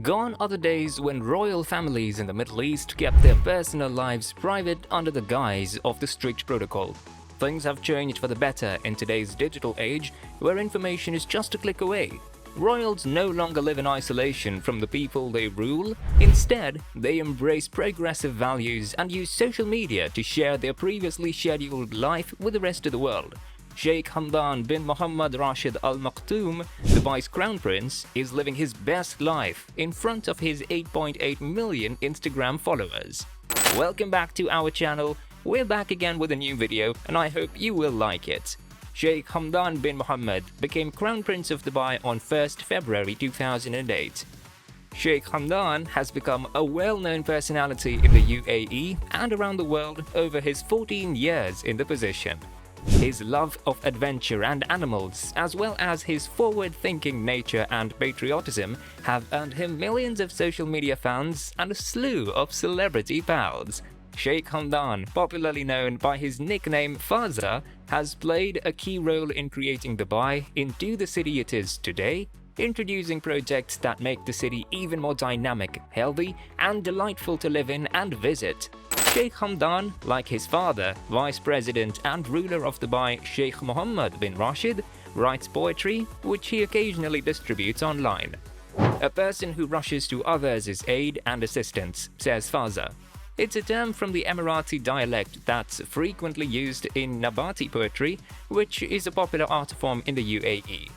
Gone are the days when royal families in the Middle East kept their personal lives private under the guise of the strict protocol. Things have changed for the better in today's digital age, where information is just a click away. Royals no longer live in isolation from the people they rule. Instead, they embrace progressive values and use social media to share their previously scheduled life with the rest of the world. Sheikh Hamdan bin Mohammed Rashid Al Maktoum, Dubai's crown prince, is living his best life in front of his 8.8 million Instagram followers. Welcome back to our channel. We're back again with a new video and I hope you will like it. Sheikh Hamdan bin Mohammed became crown prince of Dubai on 1st February 2008. Sheikh Hamdan has become a well-known personality in the UAE and around the world over his 14 years in the position. His love of adventure and animals, as well as his forward-thinking nature and patriotism, have earned him millions of social media fans and a slew of celebrity pals. Sheikh Hamdan, popularly known by his nickname Fazza, has played a key role in creating Dubai into the city it is today, introducing projects that make the city even more dynamic, healthy, and delightful to live in and visit. Sheikh Hamdan, like his father, Vice President and ruler of Dubai Sheikh Mohammed bin Rashid, writes poetry, which he occasionally distributes online. A person who rushes to others' aid and assistance, says Fazza. It's a term from the Emirati dialect that's frequently used in Nabati poetry, which is a popular art form in the UAE.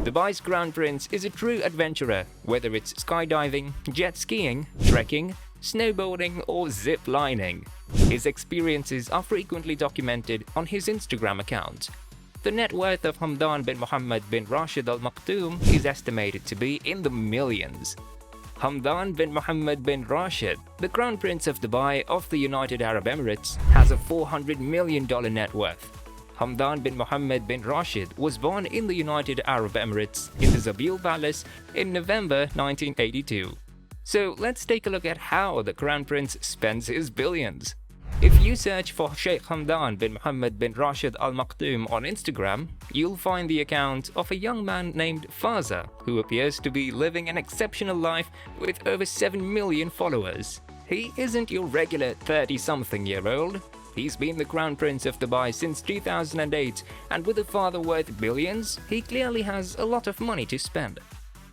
Dubai's Crown Prince is a true adventurer, whether it's skydiving, jet skiing, trekking, snowboarding or zip lining. His experiences are frequently documented on his Instagram account. The net worth of Hamdan bin Mohammed bin Rashid Al Maktoum is estimated to be in the millions. Hamdan bin Mohammed bin Rashid, the Crown Prince of Dubai of the United Arab Emirates, has a $400 million net worth. Hamdan bin Mohammed bin Rashid was born in the United Arab Emirates in the Zabeel Palace in November 1982. So let's take a look at how the Crown Prince spends his billions. If you search for Sheikh Hamdan bin Mohammed bin Rashid Al Maktoum on Instagram, you'll find the account of a young man named Fazza, who appears to be living an exceptional life with over 7 million followers. He isn't your regular 30-something-year-old. He's been the Crown Prince of Dubai since 2008, and with a father worth billions, he clearly has a lot of money to spend.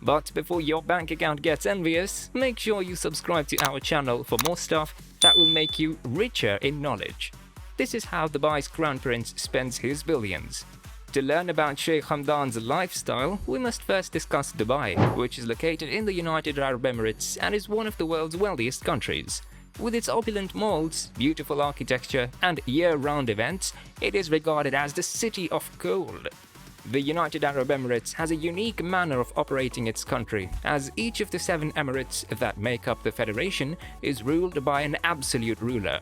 But before your bank account gets envious, make sure you subscribe to our channel for more stuff that will make you richer in knowledge. This is how Dubai's Crown Prince spends his billions. To learn about Sheikh Hamdan's lifestyle, we must first discuss Dubai, which is located in the United Arab Emirates and is one of the world's wealthiest countries. With its opulent malls, beautiful architecture, and year-round events, it is regarded as the city of gold. The United Arab Emirates has a unique manner of operating its country, as each of the 7 emirates that make up the federation is ruled by an absolute ruler.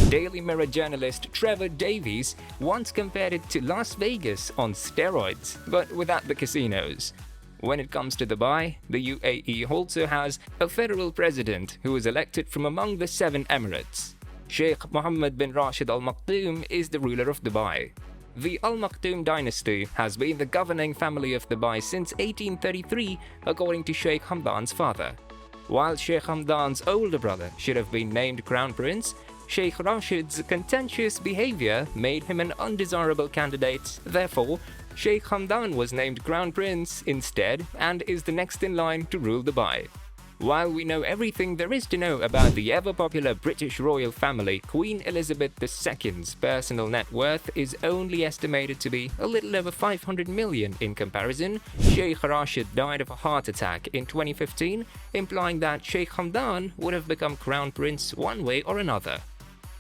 Daily Mirror journalist Trevor Davies once compared it to Las Vegas on steroids, but without the casinos. When it comes to Dubai, the UAE also has a federal president who is elected from among the 7 emirates. Sheikh Mohammed bin Rashid Al Maktoum is the ruler of Dubai. The Al Maktoum dynasty has been the governing family of Dubai since 1833, according to Sheikh Hamdan's father. While Sheikh Hamdan's older brother should have been named Crown Prince, Sheikh Rashid's contentious behavior made him an undesirable candidate. Therefore, Sheikh Hamdan was named Crown Prince instead and is the next in line to rule Dubai. While we know everything there is to know about the ever-popular British royal family, Queen Elizabeth II's personal net worth is only estimated to be a little over 500 million in comparison. Sheikh Rashid died of a heart attack in 2015, implying that Sheikh Hamdan would have become Crown Prince one way or another.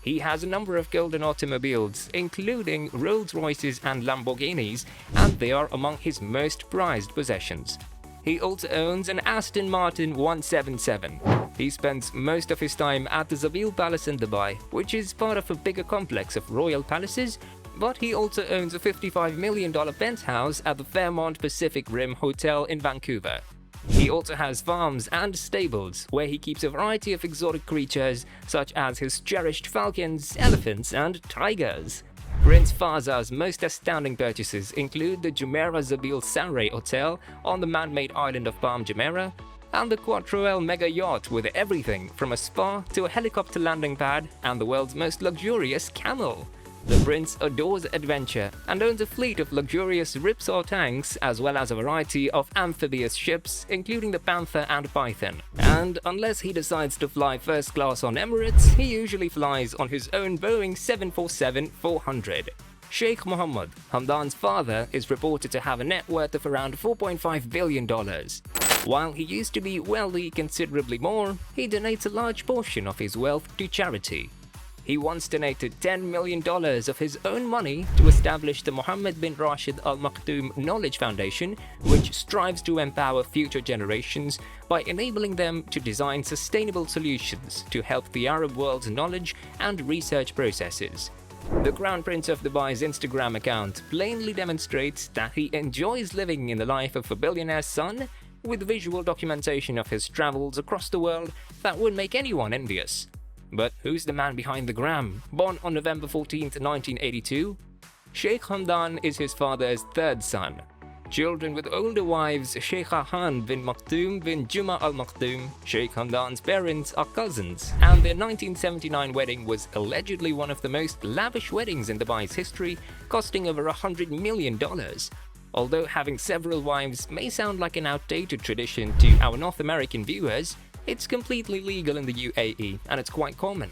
He has a number of golden automobiles, including Rolls-Royces and Lamborghinis, and they are among his most prized possessions. He also owns an Aston Martin 177. He spends most of his time at the Zabeel Palace in Dubai, which is part of a bigger complex of royal palaces, but he also owns a $55 million penthouse at the Fairmont Pacific Rim Hotel in Vancouver. He also has farms and stables, where he keeps a variety of exotic creatures, such as his cherished falcons, elephants, and tigers. Prince Fazza's most astounding purchases include the Jumeirah Zabeel Sunray Hotel on the man-made island of Palm Jumeirah, and the Quattro mega yacht with everything from a spa to a helicopter landing pad and the world's most luxurious camel. The prince adores adventure and owns a fleet of luxurious Ripsaw tanks as well as a variety of amphibious ships, including the Panther and Python. And unless he decides to fly first class on Emirates, he usually flies on his own Boeing 747-400. Sheikh Mohammed, Hamdan's father, is reported to have a net worth of around $4.5 billion. While he used to be wealthy considerably more, he donates a large portion of his wealth to charity. He once donated $10 million of his own money to establish the Mohammed bin Rashid Al Maktoum Knowledge Foundation, which strives to empower future generations by enabling them to design sustainable solutions to help the Arab world's knowledge and research processes. The Crown Prince of Dubai's Instagram account plainly demonstrates that he enjoys living in the life of a billionaire's son, with visual documentation of his travels across the world that would make anyone envious. But who's the man behind the gram? Born on November 14, 1982, Sheikh Hamdan is his father's third son. Children with older wives Sheikha Han bin Maktoum bin Juma Al Maktoum, Sheikh Hamdan's parents, are cousins, and their 1979 wedding was allegedly one of the most lavish weddings in Dubai's history, costing over $100 million. Although having several wives may sound like an outdated tradition to our North American viewers, it's completely legal in the UAE, and it's quite common.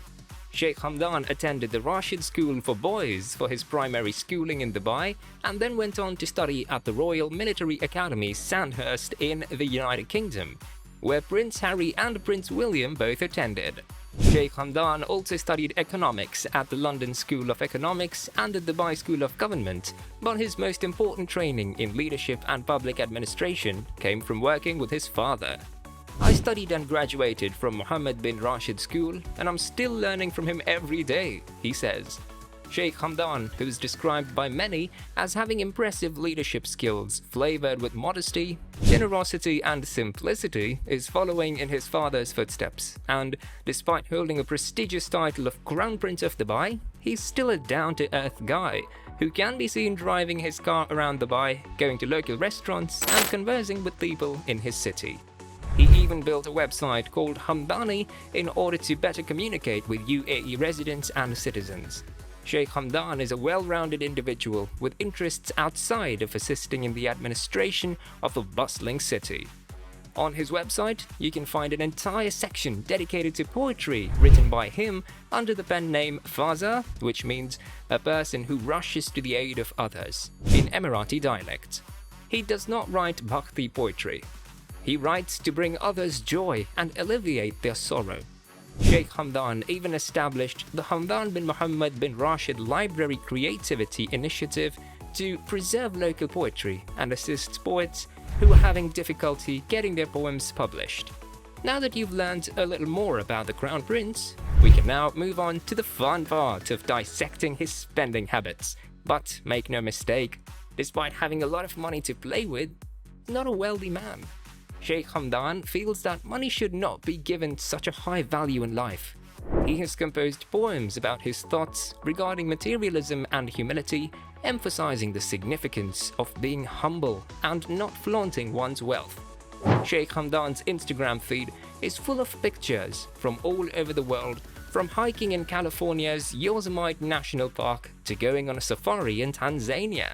Sheikh Hamdan attended the Rashid School for Boys for his primary schooling in Dubai, and then went on to study at the Royal Military Academy Sandhurst in the United Kingdom, where Prince Harry and Prince William both attended. Sheikh Hamdan also studied economics at the London School of Economics and the Dubai School of Government, but his most important training in leadership and public administration came from working with his father. I studied and graduated from Mohammed bin Rashid School, and I'm still learning from him every day, he says. Sheikh Hamdan, who's described by many as having impressive leadership skills flavored with modesty, generosity and simplicity, is following in his father's footsteps, and despite holding a prestigious title of Crown Prince of Dubai, he's still a down-to-earth guy who can be seen driving his car around Dubai, going to local restaurants and conversing with people in his city. He even built a website called Hamdani in order to better communicate with UAE residents and citizens. Sheikh Hamdan is a well-rounded individual with interests outside of assisting in the administration of a bustling city. On his website, you can find an entire section dedicated to poetry written by him under the pen name Faza, which means a person who rushes to the aid of others, in Emirati dialect. He does not write bhakti poetry. He writes to bring others joy and alleviate their sorrow. Sheikh Hamdan even established the Hamdan bin Mohammed bin Rashid Library Creativity Initiative to preserve local poetry and assist poets who are having difficulty getting their poems published. Now that you've learned a little more about the Crown Prince, we can now move on to the fun part of dissecting his spending habits. But make no mistake, despite having a lot of money to play with, he's not a wealthy man. Sheikh Hamdan feels that money should not be given such a high value in life. He has composed poems about his thoughts regarding materialism and humility, emphasizing the significance of being humble and not flaunting one's wealth. Sheikh Hamdan's Instagram feed is full of pictures from all over the world, from hiking in California's Yosemite National Park to going on a safari in Tanzania.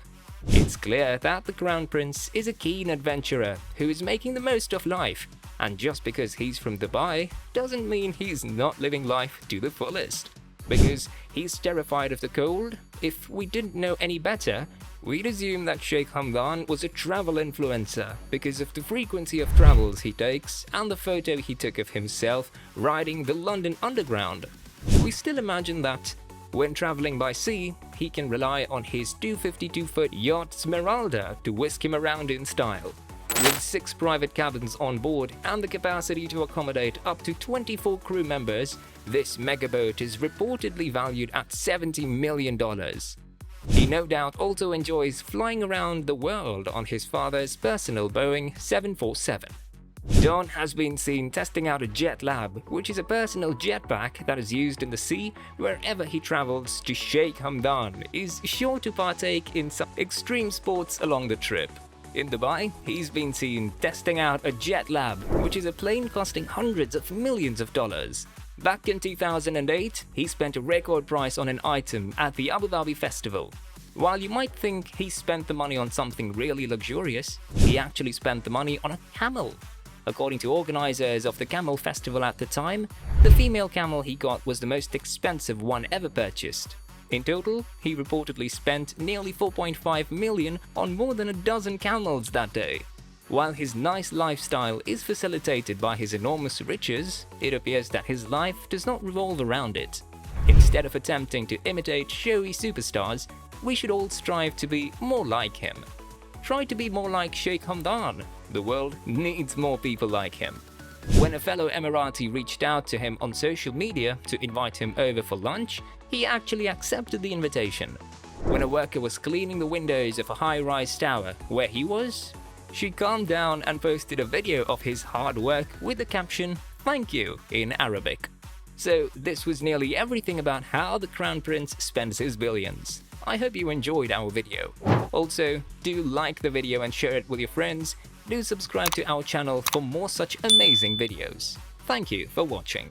It's clear that the Crown Prince is a keen adventurer who is making the most of life, and just because he's from Dubai doesn't mean he's not living life to the fullest. Because he's terrified of the cold, if we didn't know any better, we'd assume that Sheikh Hamdan was a travel influencer because of the frequency of travels he takes and the photo he took of himself riding the London Underground. We still imagine that when traveling by sea, he can rely on his 252-foot yacht Smeralda to whisk him around in style. With 6 private cabins on board and the capacity to accommodate up to 24 crew members, this megaboat is reportedly valued at $70 million. He no doubt also enjoys flying around the world on his father's personal Boeing 747. Don has been seen testing out a Jet Lab, which is a personal jetpack that is used in the sea wherever he travels to. Sheikh Hamdan is sure to partake in some extreme sports along the trip. In Dubai, he's been seen testing out a jet lab, which is a plane costing hundreds of millions of dollars. Back in 2008, he spent a record price on an item at the Abu Dhabi Festival. While you might think he spent the money on something really luxurious, he actually spent the money on a camel. According to organizers of the Camel Festival at the time, the female camel he got was the most expensive one ever purchased. In total, he reportedly spent nearly 4.5 million on more than a dozen camels that day. While his nice lifestyle is facilitated by his enormous riches, it appears that his life does not revolve around it. Instead of attempting to imitate showy superstars, we should all strive to be more like him. Try to be more like Sheikh Hamdan. The world needs more people like him. When a fellow Emirati reached out to him on social media to invite him over for lunch, he actually accepted the invitation. When a worker was cleaning the windows of a high-rise tower where he was, she calmed down and posted a video of his hard work with the caption, "Thank you," in Arabic. So this was nearly everything about how the Crown Prince spends his billions. I hope you enjoyed our video. Also, do like the video and share it with your friends. Do subscribe to our channel for more such amazing videos. Thank you for watching.